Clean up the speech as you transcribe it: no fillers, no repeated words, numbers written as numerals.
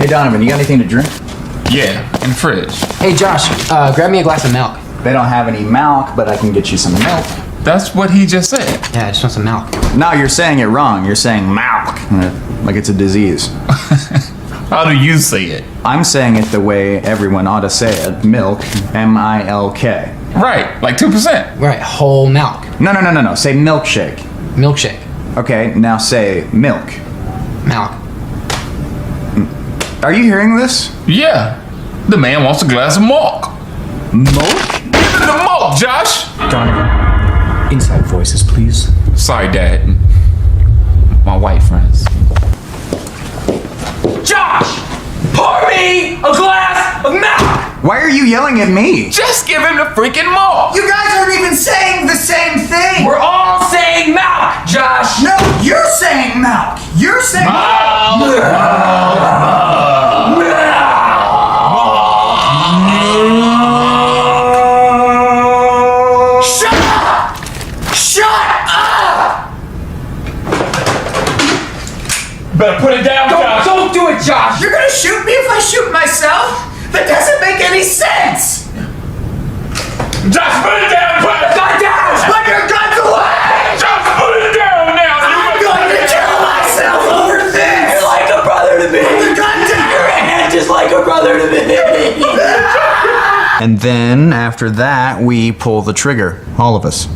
Hey Donovan, you got anything to drink? Yeah, in the fridge. Hey Josh, grab me a glass of milk. They don't have any Malk, but I can get you some milk. That's what he just said. Yeah, I just want some milk. No, you're saying it wrong. You're saying Malk, like it's a disease. How do you say it? I'm saying it the way everyone ought to say it. Milk, M-I-L-K. Right, like 2%. Right, whole milk. No. Say milkshake. Milkshake. Okay, now say milk. Milk. Are you hearing this? Yeah, the man wants a glass of milk. Milk? Give him the milk, Josh. Donovan, inside voices, please. Sorry, Dad. My white friends. Josh! Pour me a glass of milk! Why are you yelling at me? Just give him the freaking milk. You guys aren't even saying the same thing! We're all saying milk, Josh! No, you're saying milk! You're saying Shut up! Shut up! Better put it down, Josh. Don't do it, Josh! You're gonna shoot me if I shoot myself? That doesn't make any sense! Josh, put it down, put it Gun down! Put your guns away! Josh, put it down now. I'm going to kill myself over this! You're like a brother to me! Put the gun down! Your hand just like a brother to me! And then, after that, we pull the trigger. All of us.